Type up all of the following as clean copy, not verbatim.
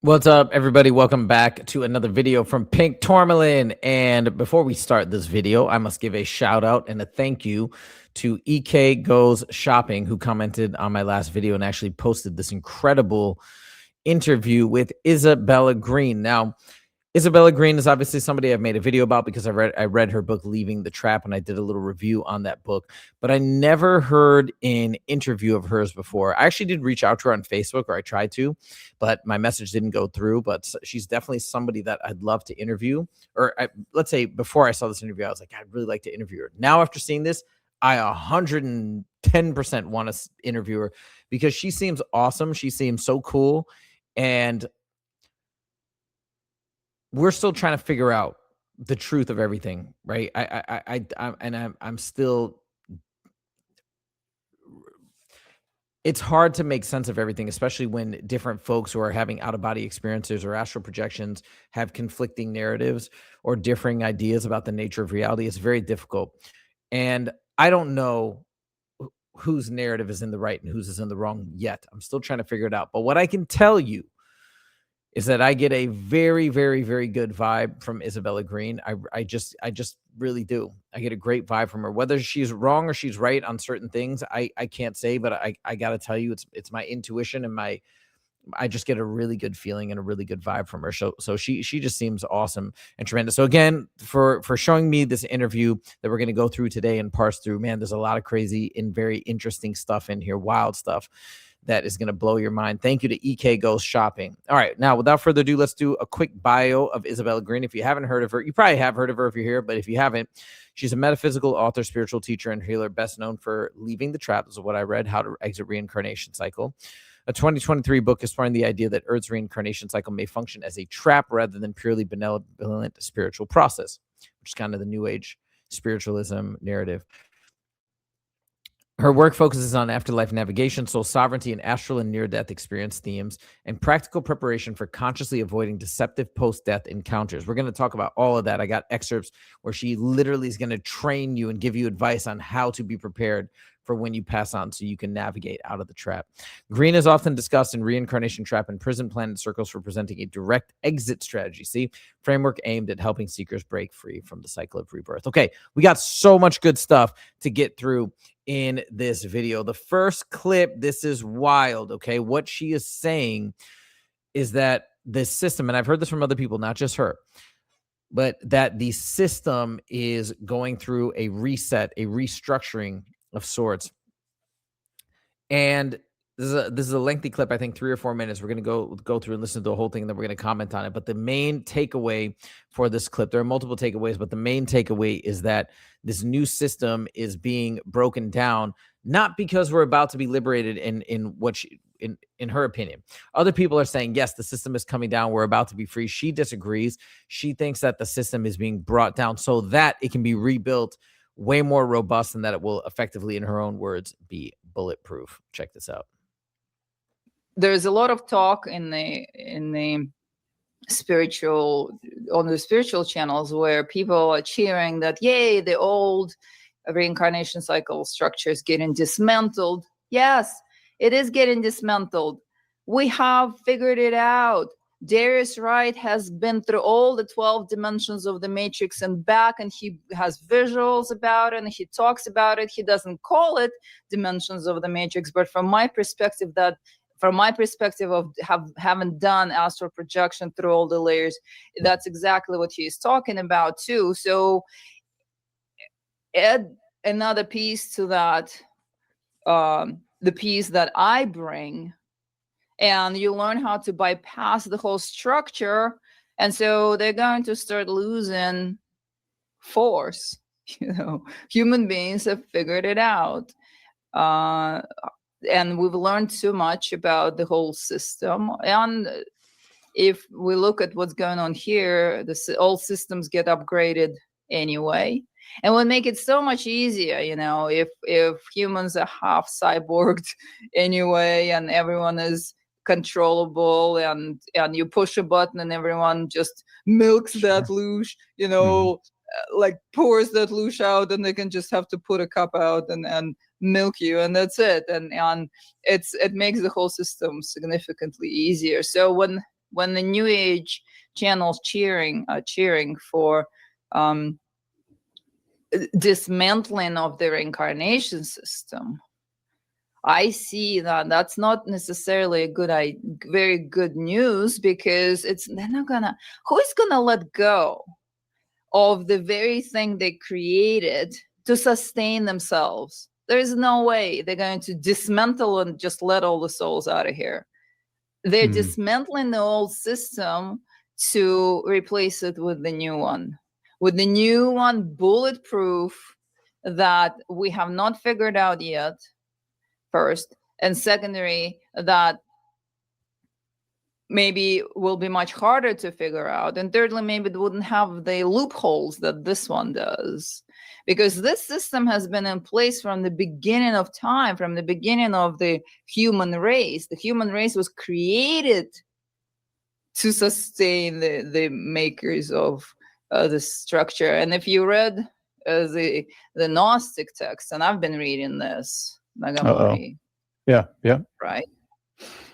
What's up, everybody? Welcome back to another video from Pink Tourmaline. And before we start this video, I must give a shout out and a thank you to EK Goes Shopping, who commented on my last video and actually posted this incredible interview with Isabella Greene. Now, Isabella Greene is obviously somebody I've made a video about because I read her book Leaving the Trap, and I did a little review on that book, but I never heard an interview of hers before. I actually did reach out to her on Facebook, or I tried to, but my message didn't go through. But she's definitely somebody that I'd love to interview. Or let's say before I saw this interview, I was like, I'd really like to interview her. Now after seeing this, I 110% want to interview her because she seems awesome. She seems so cool. And we're still trying to figure out the truth of everything, right? I'm still. It's hard to make sense of everything, especially when different folks who are having out-of-body experiences or astral projections have conflicting narratives or differing ideas about the nature of reality. It's very difficult, and I don't know whose narrative is in the right and whose is in the wrong yet. I'm still trying to figure it out. But what I can tell you is that I get a very, very, very good vibe from Isabella Greene. I just really do. I get a great vibe from her. Whether she's wrong or she's right on certain things, I can't say, but I gotta tell you, it's my intuition and I just get a really good feeling and a really good vibe from her. So she just seems awesome and tremendous. So again, for showing me this interview that we're gonna go through today and parse through, man, there's a lot of crazy and very interesting stuff in here, wild stuff that is going to blow your mind. Thank you to EK Goes Shopping. All right, now without further ado, let's do a quick bio of Isabella Greene. If you haven't heard of her, you probably have heard of her if you're here, but if you haven't, she's a metaphysical author, spiritual teacher, and healer, best known for Leaving the Trap. This is what I read, How to Exit Reincarnation Cycle. A 2023 book exploring the idea that Earth's reincarnation cycle may function as a trap rather than purely benevolent spiritual process, which is kind of the New Age spiritualism narrative. Her work focuses on afterlife navigation, soul sovereignty, and astral and near-death experience themes, and practical preparation for consciously avoiding deceptive post-death encounters. We're going to talk about all of that. I got excerpts where she literally is going to train you and give you advice on how to be prepared for when you pass on so you can navigate out of the trap. Greene is often discussed in Reincarnation Trap and Prison Planet circles for presenting a direct exit strategy. See, framework aimed at helping seekers break free from the cycle of rebirth. Okay, we got so much good stuff to get through in this video. The first clip, this is wild, okay? What she is saying is that this system, and I've heard this from other people, not just her, but that the system is going through a reset, a restructuring of sorts. And this is a lengthy clip, I think 3 or 4 minutes. We're going to go through and listen to the whole thing, and then we're going to comment on it. But the main takeaway for this clip, there are multiple takeaways, but the main takeaway is that this new system is being broken down, not because we're about to be liberated in her opinion. Other people are saying, yes, the system is coming down. We're about to be free. She disagrees. She thinks that the system is being brought down so that it can be rebuilt way more robust and that it will effectively, in her own words, be bulletproof. Check this out. There's a lot of talk on the spiritual channels where people are cheering that, yay, the old reincarnation cycle structure is getting dismantled. Yes, it is getting dismantled. We have figured it out. Darius Wright has been through all the 12 dimensions of the matrix and back, and he has visuals about it and he talks about it. He doesn't call it dimensions of the matrix, but from my perspective of having done astral projection through all the layers, that's exactly what he's talking about too. So add another piece to that, the piece that I bring, and you learn how to bypass the whole structure. And so they're going to start losing force. Human beings have figured it out. And we've learned so much about the whole system. And if we look at what's going on here, all systems get upgraded anyway. And would make it so much easier, if humans are half cyborged anyway, and everyone is controllable, and you push a button and everyone just milks that loosh, like pours that loosh out, and they can just have to put a cup out and milk you, and that's it. And it makes the whole system significantly easier. So when when the New Age channels cheering for dismantling of the reincarnation system, I see that that's not necessarily a very good news, because they're not gonna. Who is gonna let go of the very thing they created to sustain themselves? There is no way they're going to dismantle and just let all the souls out of here. They're dismantling the old system to replace it with the new one. With the new one, bulletproof, that we have not figured out yet, first. And secondary, that maybe will be much harder to figure out. And thirdly, maybe it wouldn't have the loopholes that this one does. Because this system has been in place from the beginning of time, from the beginning of the human race. The human race was created to sustain the makers of the structure. And if you read the Gnostic text, and I've been reading this, Nagamori. Yeah. Right?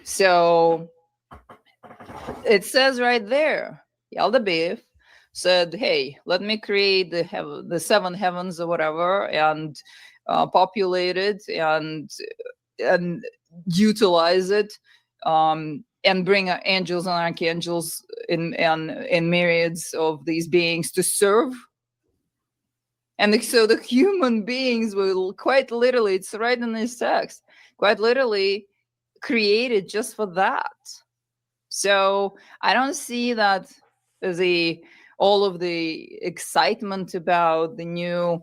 So it says right there, Yaldabaoth said, hey, let me create the seven heavens or whatever, and populate it and utilize it, and bring angels and archangels in myriads of these beings to serve. And so the human beings will quite literally, it's right in this text, quite literally created just for that. So I don't see that all of the excitement about the new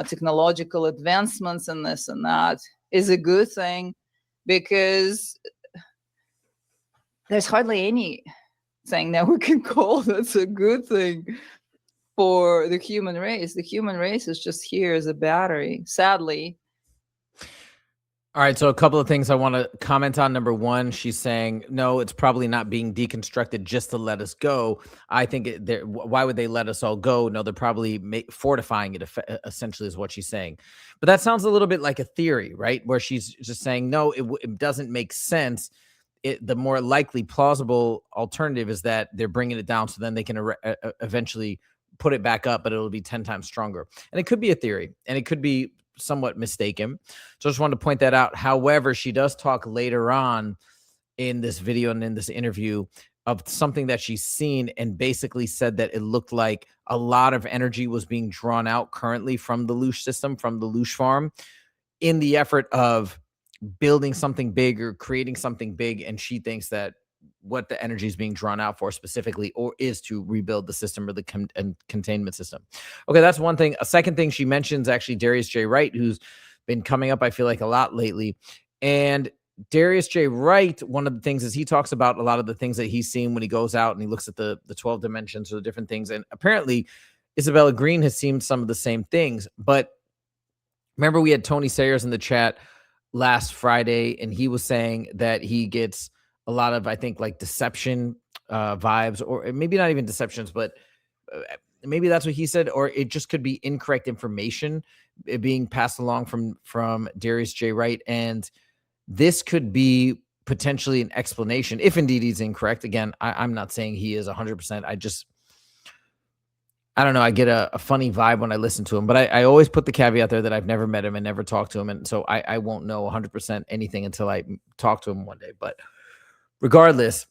technological advancements and this and that is a good thing, because there's hardly anything that we can call that's a good thing for the human race. The human race is just here as a battery, sadly. All right, so a couple of things I want to comment on. Number one, she's saying, no, it's probably not being deconstructed just to let us go. I think why would they let us all go? No, they're probably fortifying it, essentially, is what she's saying. But that sounds a little bit like a theory, right? Where she's just saying, no, it doesn't make sense. The more likely, plausible alternative is that they're bringing it down so then they can eventually put it back up, but it'll be 10 times stronger. And it could be a theory, and it could be somewhat mistaken. So I just wanted to point that out. However, she does talk later on in this video and in this interview of something that she's seen, and basically said that it looked like a lot of energy was being drawn out currently from the Loosh system, from the Loosh farm, in the effort of building something big or creating something big. And she thinks that what the energy is being drawn out for specifically, or is to rebuild the system or the containment system. Okay, that's one thing. A second thing she mentions, actually, Darius J. Wright, who's been coming up, I feel like, a lot lately. And Darius J. Wright, one of the things is he talks about a lot of the things that he's seen when he goes out and he looks at the 12 dimensions or the different things. And apparently Isabella Greene has seen some of the same things. But remember, we had Tony Sayers in the chat last Friday, and he was saying that he gets a lot of, I think, like deception vibes, or maybe not even deceptions, but maybe that's what he said, or it just could be incorrect information being passed along from Darius J. Wright. And this could be potentially an explanation, if indeed he's incorrect. Again, I'm not saying he is 100%. I don't know. I get a funny vibe when I listen to him, but I always put the caveat there that I've never met him and never talked to him. And so I won't know 100% anything until I talk to him one day. But regardless,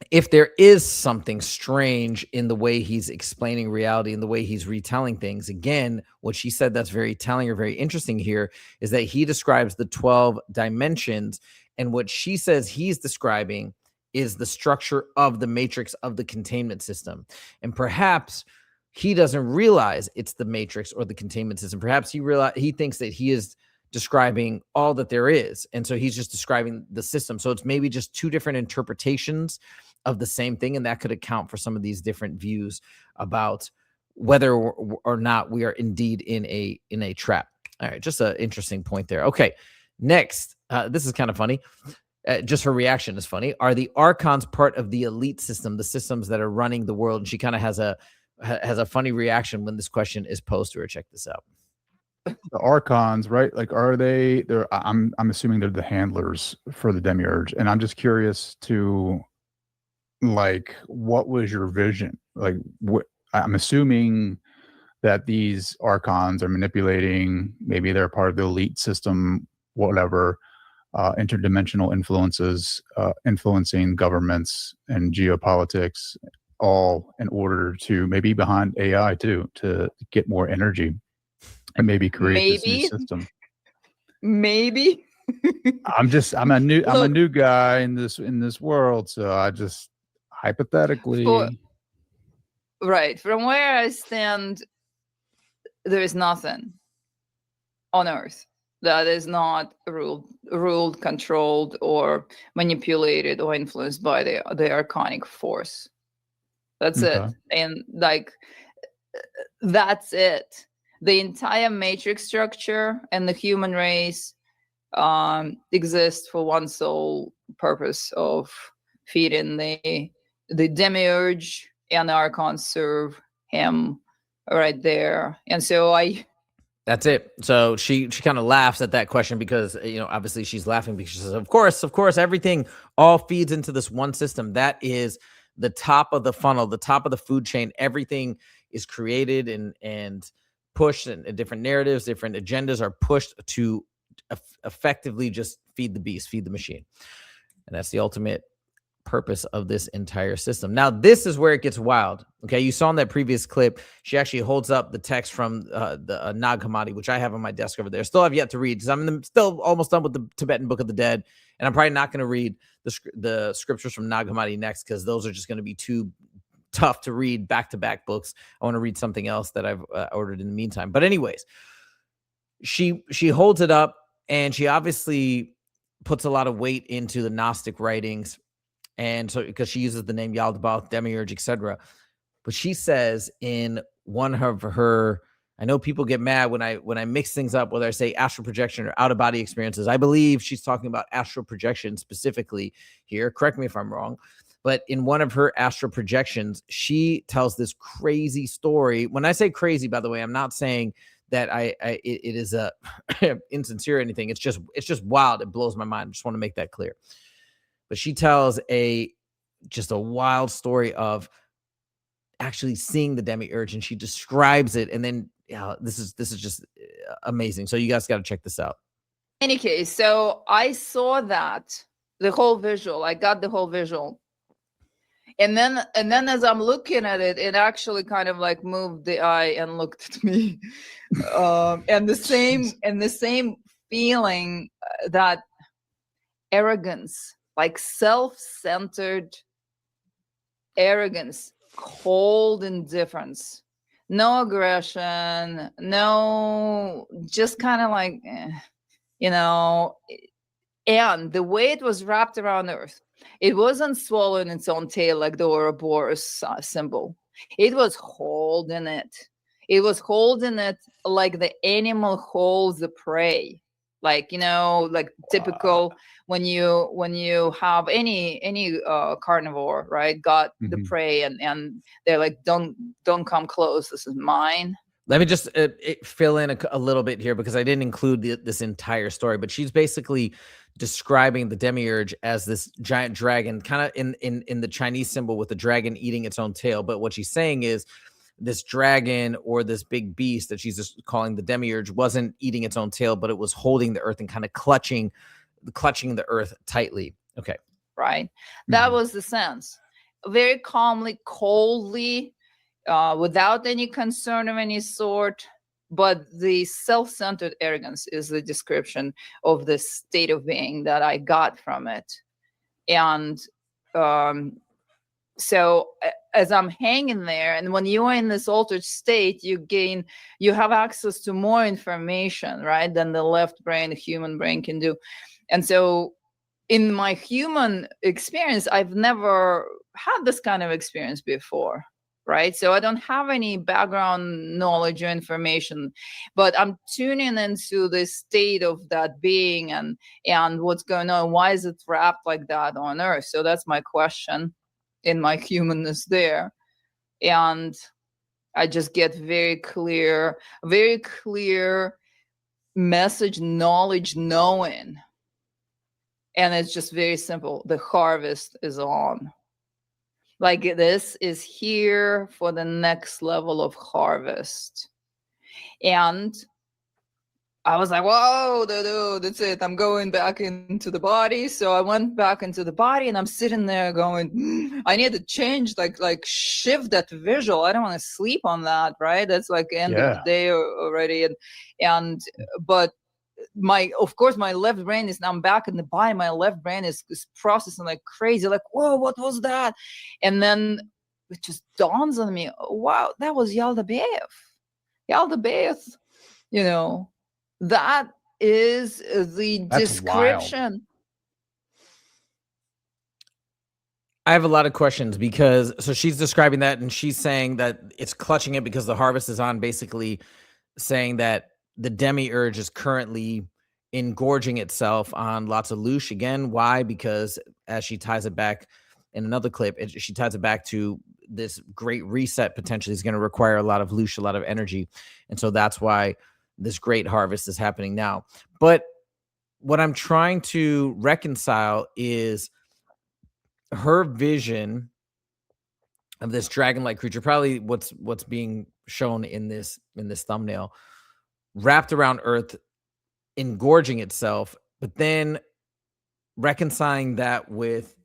if there is something strange in the way he's explaining reality and the way he's retelling things, again, what she said that's very telling or very interesting here is that he describes the 12 dimensions. And what she says he's describing is the structure of the matrix of the containment system. And perhaps he doesn't realize it's the matrix or the containment system. Perhaps he thinks that he is describing all that there is. And so he's just describing the system. So it's maybe just two different interpretations of the same thing. And that could account for some of these different views about whether or not we are indeed in a trap. All right. Just an interesting point there. Okay. Next, this is kind of funny. Just her reaction is funny. Are the Archons part of the elite system, the systems that are running the world? And she kind of has a funny reaction when this question is posed to her. Check this out. The Archons, right? Like, I'm assuming they're the handlers for the Demiurge. And I'm just curious to like, what was your vision? Like, what I'm assuming that these Archons are manipulating, maybe they're part of the elite system, whatever, interdimensional influences, influencing governments and geopolitics, all in order to maybe behind AI too, to get more energy and maybe create this new system. Maybe. I'm a Look, new guy in this world, so I just hypothetically. Right. From where I stand, there is nothing on Earth that is not ruled, controlled, or manipulated or influenced by the archonic force. That's Okay. it. And like, that's it. The entire matrix structure and the human race exists for one sole purpose of feeding the Demiurge, and the Archons serve him right there. And so That's it. So she kind of laughs at that question because, obviously she's laughing because she says, of course, everything all feeds into this one system. That is the top of the funnel, the top of the food chain. Everything is created and pushed, and different narratives, different agendas are pushed to effectively just feed the beast, feed the machine. And that's the ultimate purpose of this entire system. Now, this is where it gets wild. Okay, you saw in that previous clip, she actually holds up the text from the Nag Hammadi, which I have on my desk over there. Still have yet to read, because I'm still almost done with the Tibetan Book of the Dead, and I'm probably not going to read the scriptures from Nag Hammadi next, because those are just going to be too tough to read back-to-back books. I want to read something else that I've ordered in the meantime. But anyways, she holds it up, and she obviously puts a lot of weight into the Gnostic writings. And so, because she uses the name Yaldabaoth, Demiurge, etc. But she says in one of her, I know people get mad when I mix things up, whether I say astral projection or out of body experiences. I believe she's talking about astral projection specifically here. Correct me if I'm wrong. But in one of her astral projections, she tells this crazy story. When I say crazy, by the way, I'm not saying that it is a insincere or anything. It's just wild. It blows my mind. I just want to make that clear. But she tells just a wild story of actually seeing the Demiurge, and she describes it. And then, this is just amazing. So you guys got to check this out. In any case, so I saw that, the whole visual. I got the whole visual. And then as I'm looking at it, it actually kind of like moved the eye and looked at me. And the same feeling, that arrogance, like self-centered arrogance, cold indifference, no aggression, no, just kind of like, and the way it was wrapped around Earth, it wasn't swallowing its own tail like the Ouroboros symbol. It was holding it. It was holding it like the animal holds the prey. Like, like typical when you have any carnivore, right, got the prey, and they're like, don't come close, this is mine. Let me just fill in a little bit here, because I didn't include this entire story, but she's basically describing the Demiurge as this giant dragon, kind of in the Chinese symbol with the dragon eating its own tail. But what she's saying is this dragon, or this big beast that she's just calling the Demiurge, wasn't eating its own tail, but it was holding the earth and kind of clutching the earth tightly. Okay. Right. That was the sense. Very calmly, coldly, without any concern of any sort. But the self-centered arrogance is the description of the state of being that I got from it. And so as I'm hanging there, and when you are in this altered state, you have access to more information, right, than the left brain, the human brain can do. And so in my human experience, I've never had this kind of experience before, right? So I don't have any background knowledge or information, but I'm tuning into the state of that being and what's going on. Why is it wrapped like that on Earth? So that's my question in my humanness there. And I just get very clear message, knowledge, knowing. And it's just very simple. The harvest is on. Like this is here for the next level of harvest. And I was like, whoa, dude, that's it. I'm going back into the body. So I went back into the body and I'm sitting there going, I need to change, like shift that visual. I don't want to sleep on that, right? That's like end of the day already. But of course, my left brain is, now I'm back in the body. My left brain is processing like crazy, like, whoa, what was that? And then it just dawns on me, oh, wow, that was Yaldabaoth. Yaldabaoth, you know, that is the description. Wild. I have a lot of questions because, so she's describing that and she's saying that it's clutching it because the harvest is on, basically saying that the Demiurge is currently engorging itself on lots of Loosh. Again, why? Because as she ties it back in another clip, she ties it back to this great reset potentially is going to require a lot of Loosh, a lot of energy. And so that's why this great harvest is happening now. But what I'm trying to reconcile is her vision of this dragon-like creature, probably what's being shown in this thumbnail, wrapped around Earth, engorging itself, but then reconciling that with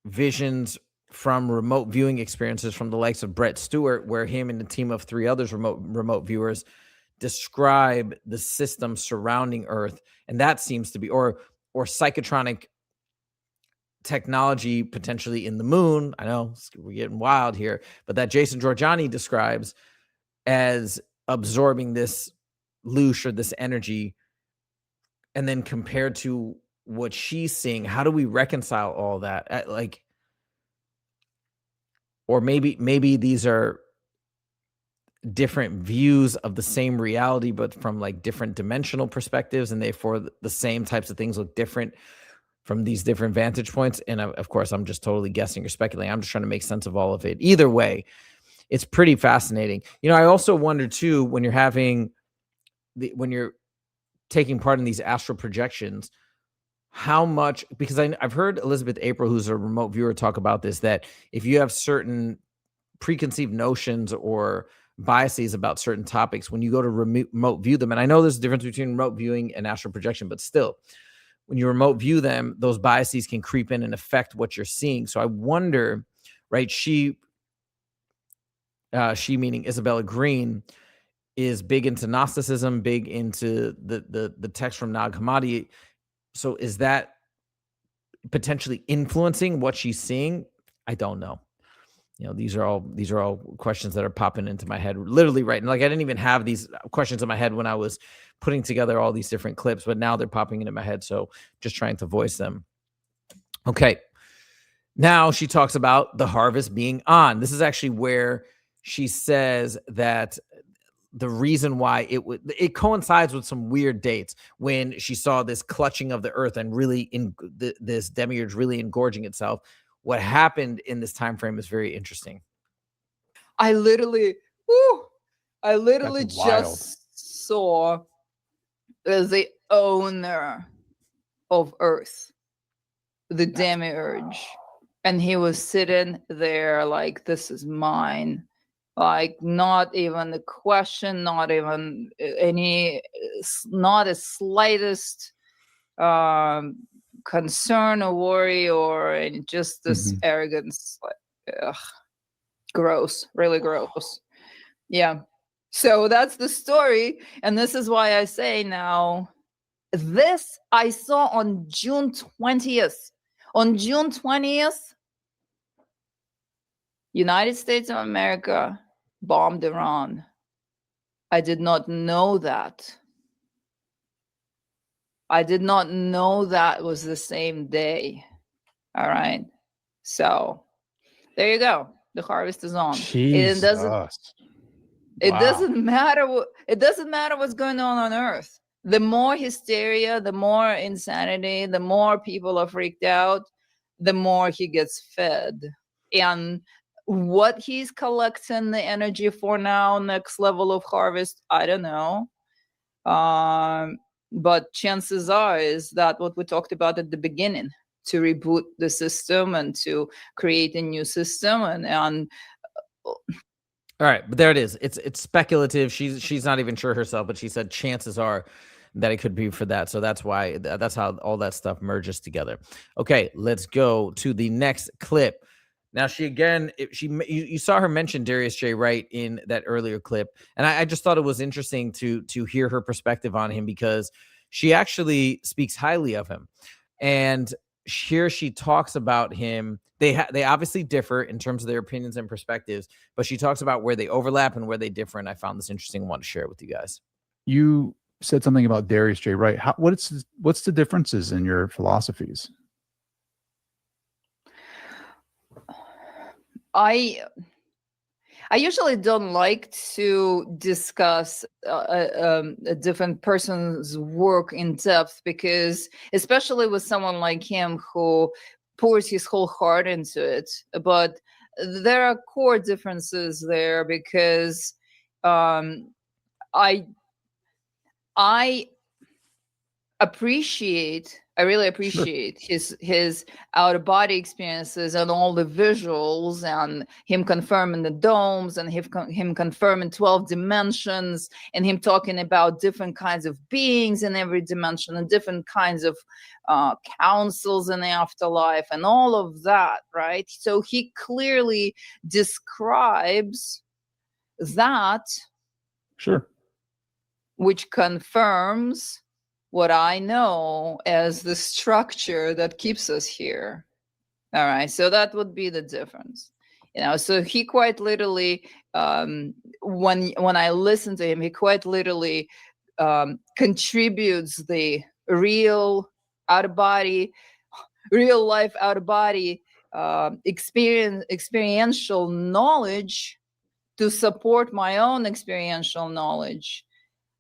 visions from remote viewing experiences from the likes of Brett Stewart, where him and a team of 3 others remote viewers describe the system surrounding Earth, and that seems to be or psychotronic technology potentially in the moon. I know we're getting wild here, but that Jason Giorgiani describes as absorbing this Loosh or this energy, and then compared to what she's seeing, how do we reconcile all that? Or maybe these are different views of the same reality, but from like different dimensional perspectives, and therefore the same types of things look different from these different vantage points. And of course, I'm just totally guessing or speculating. I'm just trying to make sense of all of it. Either way, it's pretty fascinating. You know, I also wonder too, when you're taking part in these astral projections, how much, because I've heard Elizabeth April, who's a remote viewer, talk about this, that if you have certain preconceived notions or biases about certain topics, when you go to remote view them, and I know there's a difference between remote viewing and astral projection, but still, when you remote view them, those biases can creep in and affect what you're seeing. So I wonder, right? She meaning Isabella Greene, is big into Gnosticism, big into the text from Nag Hammadi. So is that potentially influencing what she's seeing? I don't know. You know, these are all questions that are popping into my head literally right now. Like I didn't even have these questions in my head when I was putting together all these different clips, but now they're popping into my head. So just trying to voice them. Okay. Now she talks about the harvest being on. This is actually where she says that the reason why it coincides with some weird dates when she saw this clutching of the earth and really this Demiurge really engorging itself. What happened in this time frame is very interesting. I literally just saw the owner of Earth, the Demiurge, and he was sitting there like, this is mine. Like not even a question, not even not a slightest concern or worry or just this arrogance. Like, gross, really gross. Yeah. So that's the story. And this is why I say now, this I saw on June 20th. On June 20th, United States of America bombed Iran. I did not know that. I did not know that was the same day. All right. So there you go. The harvest is on. Jesus. It doesn't matter what's going on Earth. The more hysteria, the more insanity, the more people are freaked out, the more he gets fed. And what he's collecting the energy for now, next level of harvest, I don't know. But chances are is that what we talked about at the beginning, to reboot the system and to create a new system. And all right, but there it is. It's speculative. She's not even sure herself, but she said chances are that it could be for that. So that's why, that's how all that stuff merges together. Okay, let's go to the next clip. Now, you saw her mention Darius J. Wright in that earlier clip, and I just thought it was interesting to hear her perspective on him, because she actually speaks highly of him. And here she talks about him. They obviously differ in terms of their opinions and perspectives, but she talks about where they overlap and where they differ. And I found this interesting and want to share it with you guys. You said something about Darius J. Wright. What's the differences in your philosophies? I usually don't like to discuss a different person's work in depth, because especially with someone like him who pours his whole heart into it. But there are core differences there, because I really appreciate his out-of-body experiences and all the visuals, and him confirming the domes, and him confirming 12 dimensions, and him talking about different kinds of beings in every dimension, and different kinds of councils in the afterlife, and all of that, right? So he clearly describes that, Sure, which confirms what I know as the structure that keeps us here. All right, so that would be the difference. So he quite literally, when I listen to him, he quite literally contributes the real life out of body experiential knowledge to support my own experiential knowledge.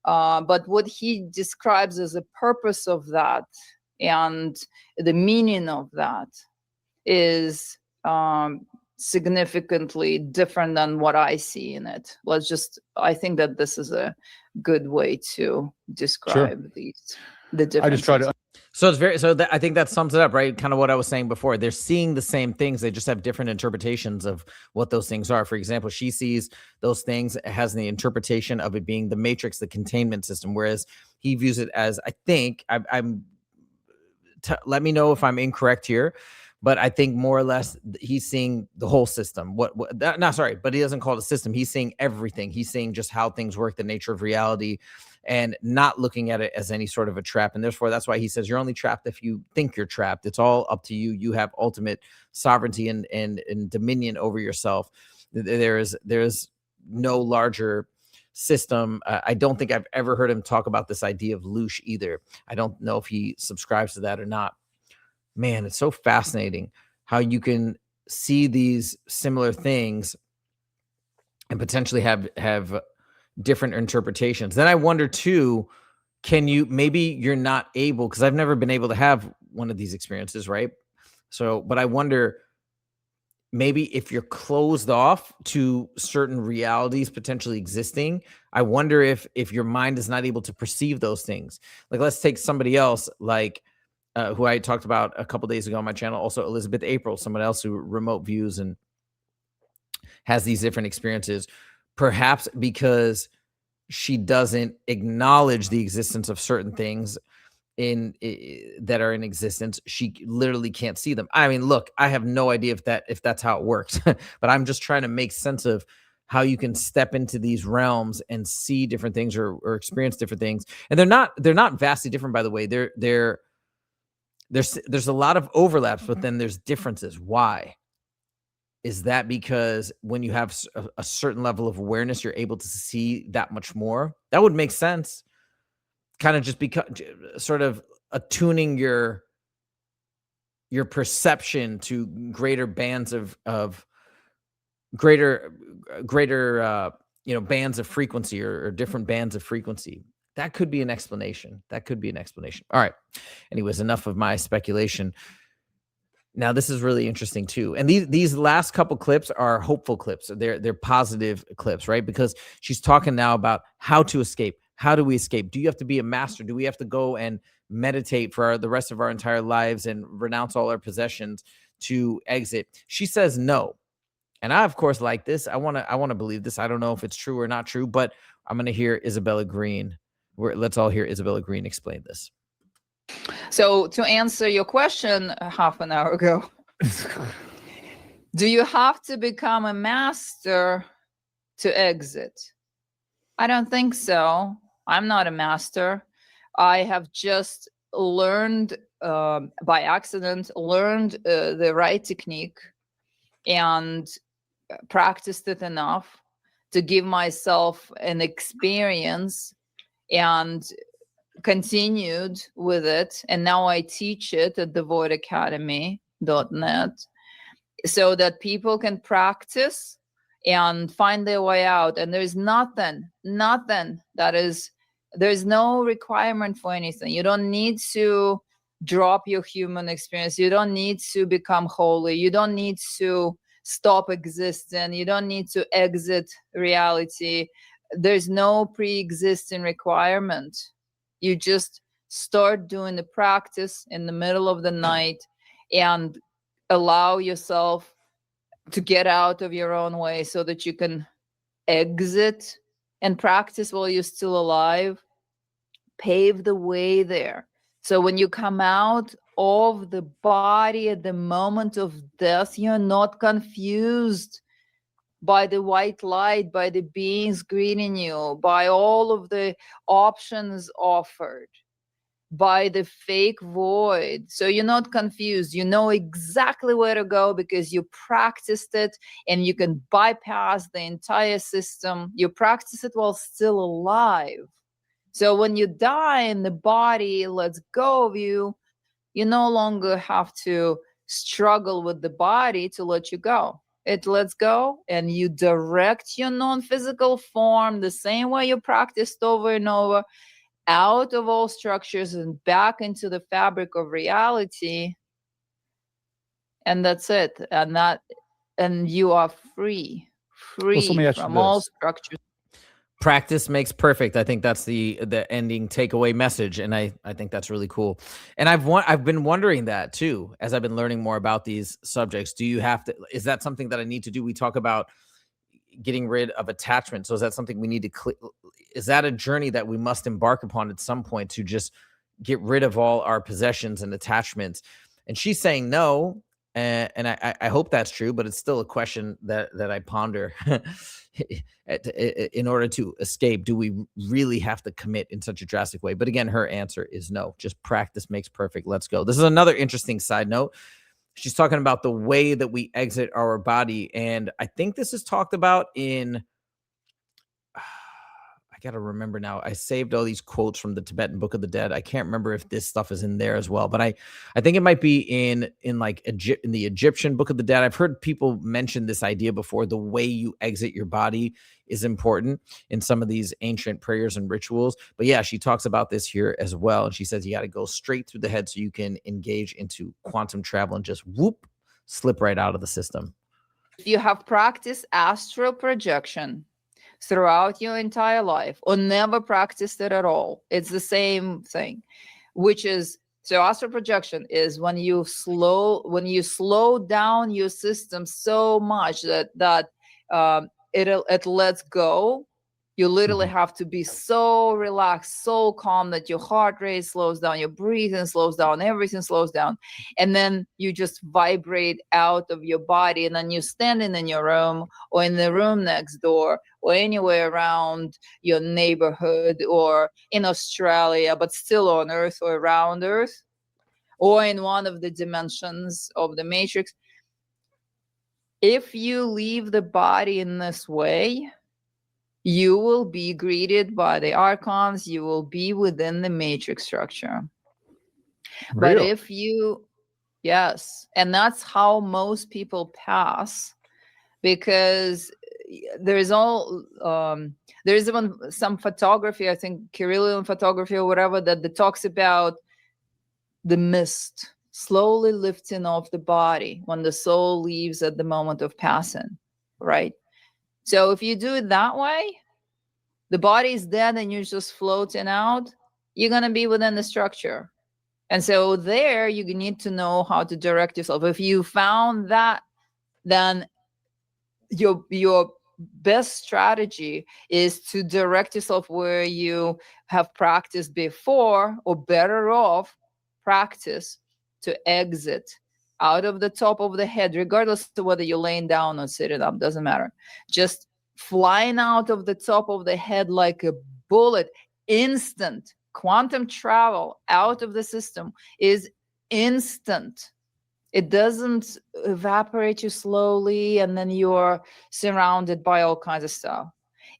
But what he describes as the purpose of that and the meaning of that is significantly different than what I see in it. I think that this is a good way to describe the differences. I just try to. I think that sums it up, right? Kind of what I was saying before. They're seeing the same things. They just have different interpretations of what those things are. For example, she sees those things, has the interpretation of it being the matrix, the containment system, whereas he views it as, I think, let me know if I'm incorrect here, but I think more or less he's seeing the whole system. But he doesn't call it a system. He's seeing everything. He's seeing just how things work, the nature of reality, and not looking at it as any sort of a trap. And therefore, that's why he says you're only trapped if you think you're trapped. It's all up to you. You have ultimate sovereignty and dominion over yourself. There is no larger system. I don't think I've ever heard him talk about this idea of Loosh either. I don't know if he subscribes to that or not. Man, it's so fascinating how you can see these similar things and potentially have different interpretations. Then I wonder too, maybe you're not able, because I've never been able to have one of these experiences, right? But I wonder, maybe if you're closed off to certain realities potentially existing, I wonder if your mind is not able to perceive those things. Like, let's take somebody else, like who I talked about a couple days ago on my channel, also Elizabeth April, someone else who remote views and has these different experiences, perhaps because she doesn't acknowledge the existence of certain things that are in existence. She literally can't see them. I mean, look, I have no idea if that's how it works, but I'm just trying to make sense of how you can step into these realms and see different things or experience different things. And they're not vastly different, by the way. There's a lot of overlaps, but then there's differences. Why? Is that because when you have a certain level of awareness, you're able to see that much more? That would make sense. Kind of just sort of attuning your perception to greater bands of greater bands of frequency or different bands of frequency. That could be an explanation. All right. Anyways, enough of my speculation. Now, this is really interesting too. And these last couple clips are hopeful clips. They're positive clips, right? Because she's talking now about how to escape. How do we escape? Do you have to be a master? Do we have to go and meditate for the rest of our entire lives and renounce all our possessions to exit? She says no. And I, of course, like this. I want to believe this. I don't know if it's true or not true, but I'm going to hear Isabella Greene. Let's all hear Isabella Greene explain this. So to answer your question half an hour ago, do you have to become a master to exit? I don't think so. I'm not a master. I have just learned by accident, learned the right technique and practiced it enough to give myself an experience and continued with it. And now I teach it at thevoidacademy.net so that people can practice and find their way out. And there's nothing that is, there's no requirement for anything. You don't need to drop your human experience. You don't need to become holy. You don't need to stop existing. You don't need to exit reality. There's no pre-existing requirement. You just start doing the practice in the middle of the night and allow yourself to get out of your own way so that you can exit and practice while you're still alive. Pave the way there. So when you come out of the body at the moment of death, you're not confused by the white light, by the beings greeting you, by all of the options offered, by the fake void. So you're not confused. You know exactly where to go because you practiced it, and you can bypass the entire system. You practice it while still alive. So when you die and the body lets go of you, you no longer have to struggle with the body to let you go. It lets go, and you direct your non-physical form the same way you practiced over and over, out of all structures and back into the fabric of reality. And that's it. And you are free from all structures. Practice makes perfect. I think that's the ending takeaway message, and I think that's really cool. And I've been wondering that too as I've been learning more about these subjects. Do you have to? Is that something that I need to do? We talk about getting rid of attachment. So is that something we need to? Is that a journey that we must embark upon at some point to just get rid of all our possessions and attachments? And she's saying no. And I hope that's true, but it's still a question that I ponder. In order to escape, do we really have to commit in such a drastic way? But again, her answer is no. Just practice makes perfect. Let's go. This is another interesting side note. She's talking about the way that we exit our body. And I think this is talked about in... I got to remember now. I saved all these quotes from the Tibetan Book of the Dead. I can't remember if this stuff is in there as well, but I think it might be in like in the Egyptian Book of the Dead. I've heard people mention this idea before. The way you exit your body is important in some of these ancient prayers and rituals. But yeah, she talks about this here as well. And she says you got to go straight through the head so you can engage into quantum travel and just whoop, slip right out of the system. If you have practiced astral projection throughout your entire life or never practiced it at all, it's the same thing, which is, so astral projection is when you slow down your system so much that it lets go. You literally have to be so relaxed, so calm that your heart rate slows down, your breathing slows down, everything slows down. And then you just vibrate out of your body. And then you're standing in your room or in the room next door or anywhere around your neighborhood or in Australia, but still on Earth or around Earth or in one of the dimensions of the matrix. If you leave the body in this way, you will be greeted by the Archons. You will be within the matrix structure. But if you, yes, and that's how most people pass, because there's even some photography, I think Kirlian photography or whatever, that talks about the mist slowly lifting off the body when the soul leaves at the moment of passing, right? So if you do it that way, the body is dead and you're just floating out, you're going to be within the structure. And so there you need to know how to direct yourself. If you found that, then your best strategy is to direct yourself where you have practiced before, or better off practice to exit out of the top of the head, regardless of whether you're laying down or sitting up, doesn't matter. Just flying out of the top of the head like a bullet, instant. Quantum travel out of the system is instant. It doesn't evaporate you slowly and then you're surrounded by all kinds of stuff.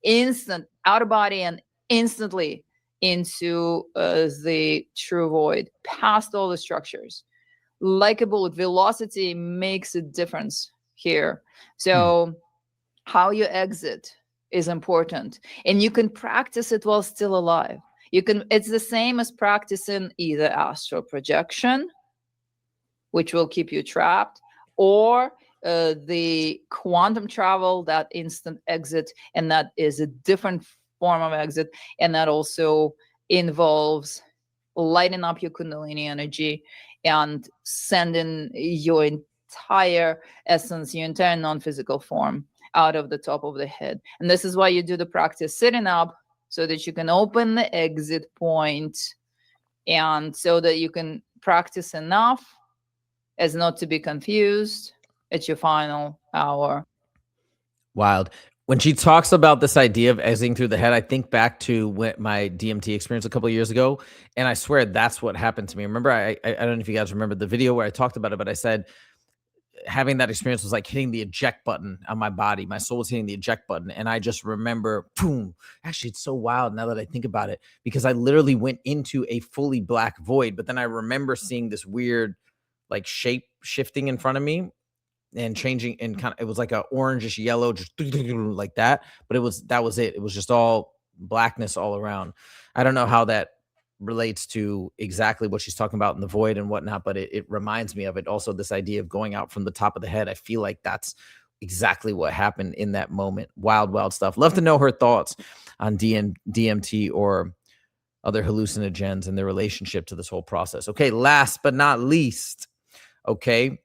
Instant, out of body, and instantly into the true void, past all the structures. Like a bullet, velocity makes a difference here. So how you exit is important. And you can practice it while still alive. It's the same as practicing either astral projection, which will keep you trapped, or the quantum travel, that instant exit, and that is a different form of exit, and that also involves lighting up your Kundalini energy and sending your entire essence, your entire non-physical form out of the top of the head. And this is why you do the practice sitting up, so that you can open the exit point, and so that you can practice enough as not to be confused at your final hour. Wild. When she talks about this idea of exiting through the head, I think back to my DMT experience a couple of years ago, and I swear that's what happened to me. Remember, I don't know if you guys remember the video where I talked about it, but I said having that experience was like hitting the eject button on my body. My soul was hitting the eject button, and I just remember, boom. Actually, it's so wild now that I think about it, because I literally went into a fully black void, but then I remember seeing this weird like shape shifting in front of me and changing, and it was like a orangish yellow, just like that. But that was it. It was just all blackness all around. I don't know how that relates to exactly what she's talking about in the void and whatnot, but it reminds me of it. Also, this idea of going out from the top of the head. I feel like that's exactly what happened in that moment. Wild stuff. Love to know her thoughts on DMT or other hallucinogens and their relationship to this whole process. Okay, last but not least. Okay.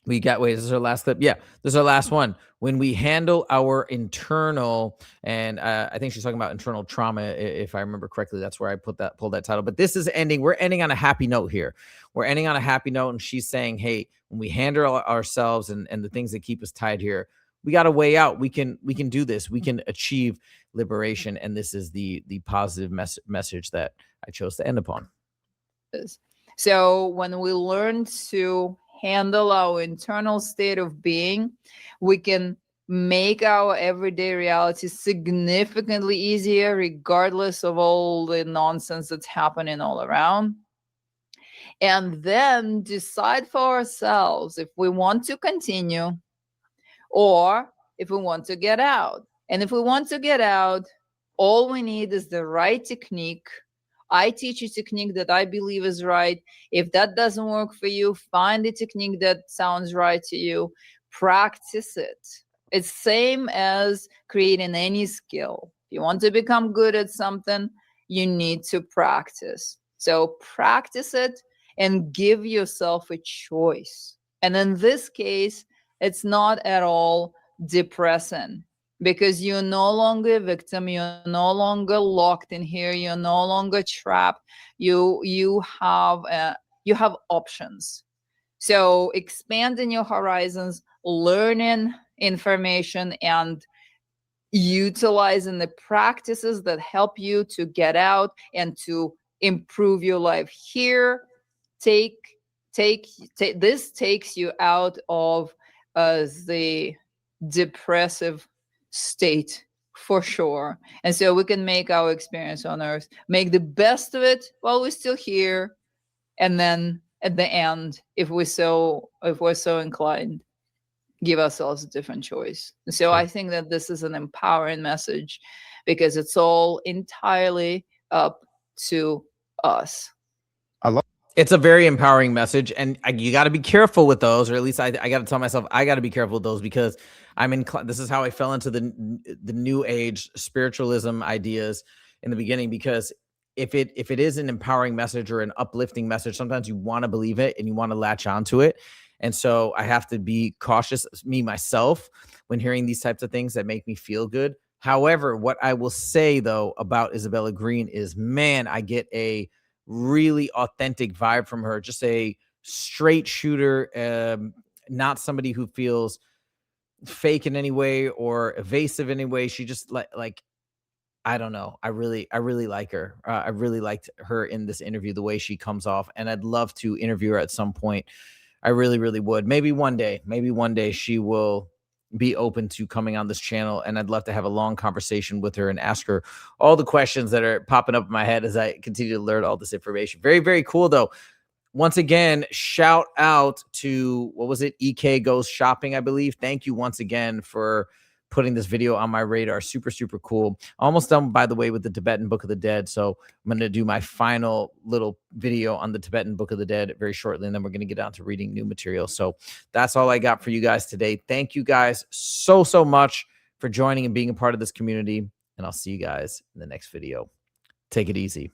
Wait, is this our last clip? Yeah, this is our last one. When we handle our internal, and I think she's talking about internal trauma, if I remember correctly. That's where I pulled that title. But this is we're ending on a happy note here. We're ending on a happy note, and she's saying, hey, when we handle ourselves and the things that keep us tied here, we got a way out. We can do this. We can achieve liberation, and this is the positive message that I chose to end upon. So when we learn to handle our internal state of being, we can make our everyday reality significantly easier, regardless of all the nonsense that's happening all around. And then decide for ourselves if we want to continue or if we want to get out. And if we want to get out, all we need is the right technique. I teach a technique that I believe is right. If that doesn't work for you, find a technique that sounds right to you. Practice it. It's same as creating any skill. If you want to become good at something, you need to practice. So practice it and give yourself a choice. And in this case, it's not at all depressing, because you're no longer a victim, you're no longer locked in here, you're no longer trapped. You have options. So expanding your horizons, learning information, and utilizing the practices that help you to get out and to improve your life here. This takes you out of the depressive state for sure. And so we can make our experience on earth, make the best of it while we're still here, and then at the end, if we're so inclined, give ourselves a different choice. So I think that this is an empowering message, because it's all entirely up to us. It's a very empowering message, and you got to be careful with those, or at least I got to tell myself I got to be careful with those, because this is how I fell into the new age spiritualism ideas in the beginning, because if it is an empowering message or an uplifting message, sometimes you want to believe it and you want to latch onto it. And so I have to be cautious, me myself, when hearing these types of things that make me feel good. However, what I will say though about Isabella Greene is, man, I get a really authentic vibe from her. Just a straight shooter, not somebody who feels fake in any way or evasive in any way. She just like I don't know. I really like her. I really liked her in this interview, the way she comes off, and I'd love to interview her at some point. I really would. Maybe one day she will be open to coming on this channel, and I'd love to have a long conversation with her and ask her all the questions that are popping up in my head as I continue to learn all this information. Very cool though. Once again, shout out to, what was it? EK Goes Shopping, I believe. Thank you once again for putting this video on my radar. Super cool. Almost done, by the way, with the Tibetan Book of the Dead. So I'm going to do my final little video on the Tibetan Book of the Dead very shortly, and then we're going to get on to reading new material. So that's all I got for you guys today. Thank you guys so much for joining and being a part of this community, and I'll see you guys in the next video. Take it easy.